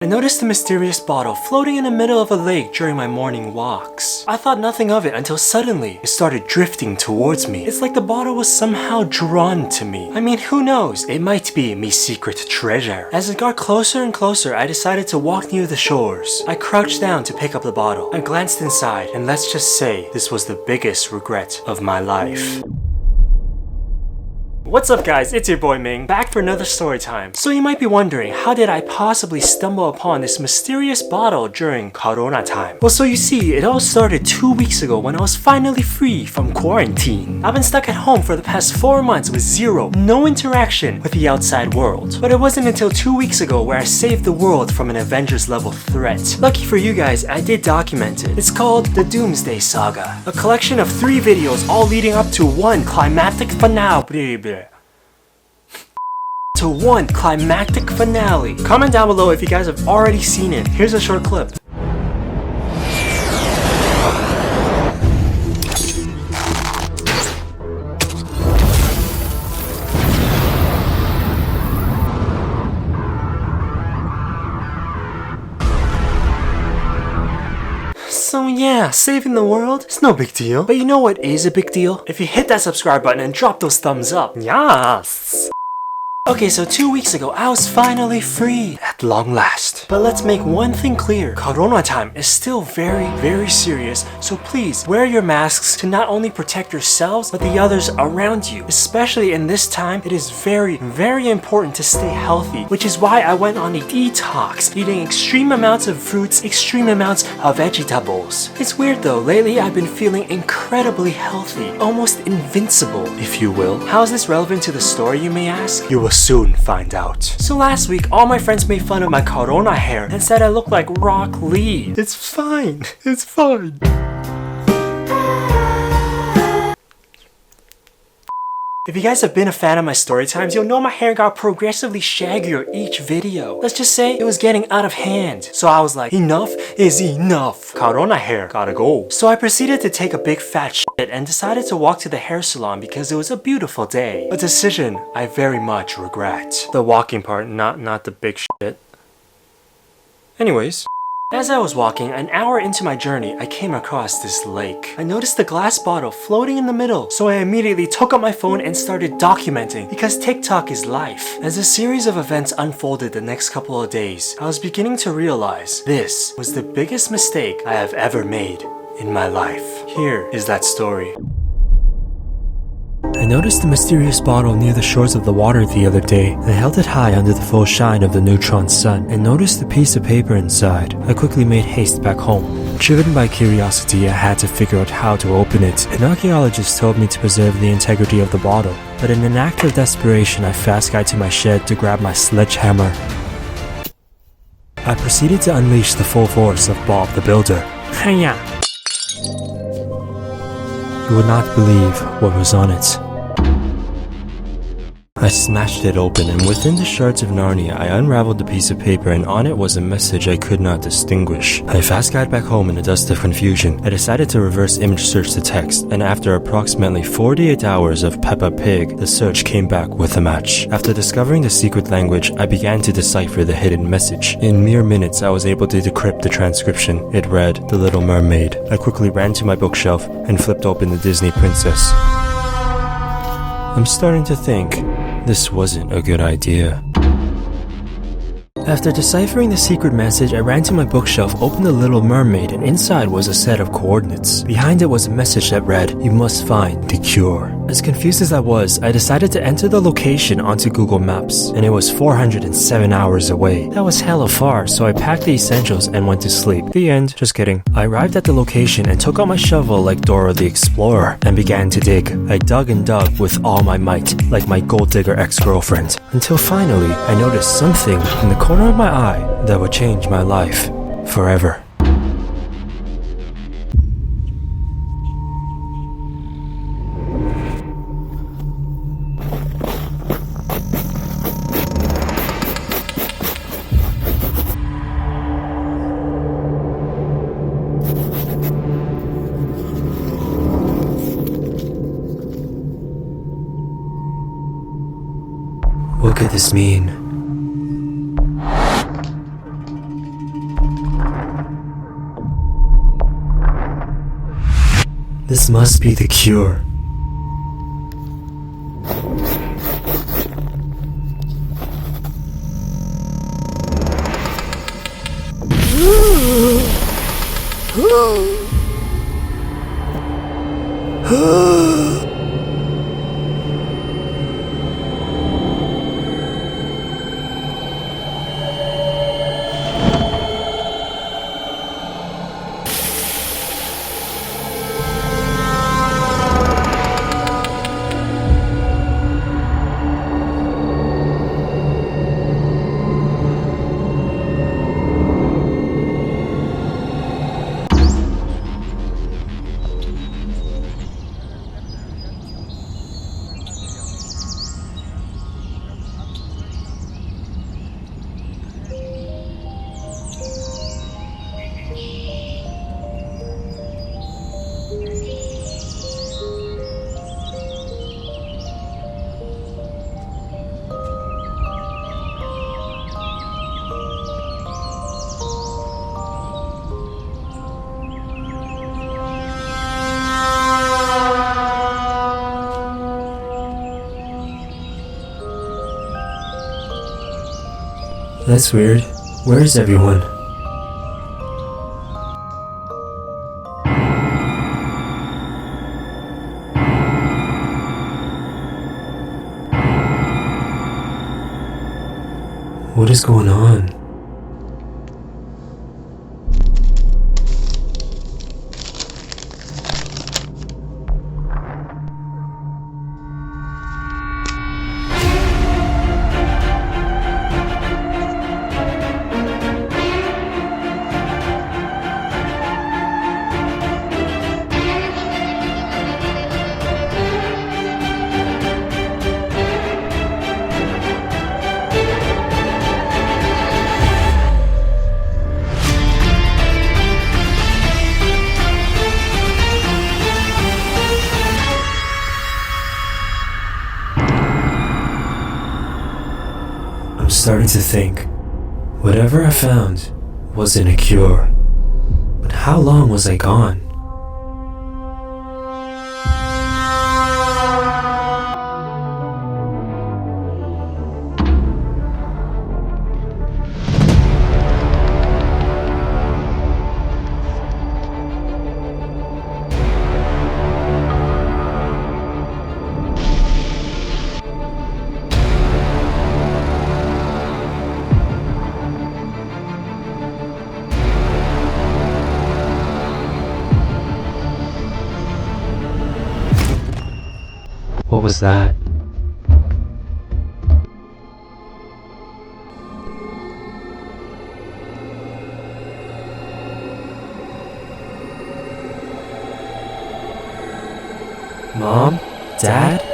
I noticed a mysterious bottle floating in the middle of a lake during my morning walks. I thought nothing of it until suddenly it started drifting towards me. It's like the bottle was somehow drawn to me. I mean, who knows? It might be me secret treasure. As it got closer and closer, I decided to walk near the shores. I crouched down to pick up the bottle. I glanced inside, and let's just say this was the biggest regret of my life. What's up guys, it's your boy Ming, back for another story time. So you might be wondering, how did I possibly stumble upon this mysterious bottle during Corona time? Well, so you see, it all started 2 weeks ago when I was finally free from quarantine. I've been stuck at home for the past 4 months with no interaction with the outside world. But it wasn't until 2 weeks ago where I saved the world from an Avengers level threat. Lucky for you guys, I did document it. It's called The Doomsday Saga, a collection of 3 videos all leading up to one climactic finale. Comment down below if you guys have already seen it. Here's a short clip. So yeah, saving the world, it's no big deal. But you know what is a big deal? If you hit that subscribe button and drop those thumbs up. Yes! Okay, so 2 weeks ago, I was finally free at long last. But let's make one thing clear. Corona time is still very serious, so please wear your masks to not only protect yourselves, but the others around you. Especially in this time, it is very important to stay healthy, which is why I went on a detox, eating extreme amounts of fruits, extreme amounts of vegetables. It's weird though, lately I've been feeling incredibly healthy, almost invincible, if you will. How is this relevant to the story, you may ask? You will soon find out. So last week, all my friends made fun of my Corona hair and said I looked like Rock Lee. It's fine. It's fine. If you guys have been a fan of my story times, you'll know my hair got progressively shaggier each video. Let's just say it was getting out of hand. So I was like, enough is enough. Corona hair gotta go. So I proceeded to take a big fat shit and decided to walk to the hair salon because it was a beautiful day. A decision I very much regret. The walking part, not the big shit. Anyways. As I was walking, an hour into my journey, I came across this lake. I noticed the glass bottle floating in the middle, so I immediately took up my phone and started documenting, because TikTok is life. As a series of events unfolded the next couple of days, I was beginning to realize this was the biggest mistake I have ever made in my life. Here is that story. I noticed the mysterious bottle near the shores of the water the other day. I held it high under the full shine of the neutron sun and noticed the piece of paper inside. I quickly made haste back home. Driven by curiosity, I had to figure out how to open it. An archaeologist told me to preserve the integrity of the bottle, but in an act of desperation, I fast got to my shed to grab my sledgehammer. I proceeded to unleash the full force of Bob the Builder. Hiya! You would not believe what was on it. I smashed it open, and within the shards of Narnia, I unraveled the piece of paper, and on it was a message I could not distinguish. I fast got back home in a dust of confusion. I decided to reverse image search the text, and after approximately 48 hours of Peppa Pig, the search came back with a match. After discovering the secret language, I began to decipher the hidden message. In mere minutes, I was able to decrypt the transcription. It read, "The Little Mermaid." I quickly ran to my bookshelf and flipped open the Disney Princess. I'm starting to think this wasn't a good idea. After deciphering the secret message, I ran to my bookshelf, opened The Little Mermaid, and inside was a set of coordinates. Behind it was a message that read, "You must find the cure." As confused as I was, I decided to enter the location onto Google Maps, and it was 407 hours away. That was hella far, so I packed the essentials and went to sleep. The end. Just kidding. I arrived at the location and took out my shovel like Dora the Explorer and began to dig. I dug and dug with all my might, like my gold digger ex-girlfriend, until finally I noticed something in the corner of my eye that would change my life forever. What could this mean? This must be the cure. That's weird. Where is everyone? What is going on? I'm starting to think, whatever I found wasn't a cure. But how long was I gone? What was that? Mom? Dad?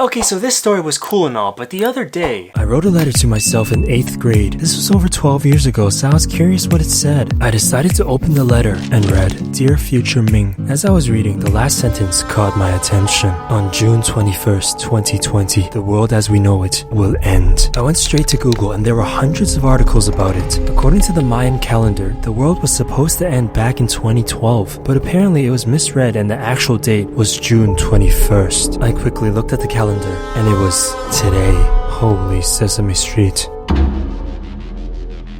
Okay, so this story was cool and all, but the other day, I wrote a letter to myself in 8th grade. This was over 12 years ago, so I was curious what it said. I decided to open the letter and read, Dear Future Ming. As I was reading, the last sentence caught my attention. On June 21st, 2020, the world as we know it will end. I went straight to Google and there were hundreds of articles about it. According to the Mayan calendar, the world was supposed to end back in 2012, but apparently it was misread and the actual date was June 21st. I quickly looked at the calendar and it was today. Holy Sesame Street.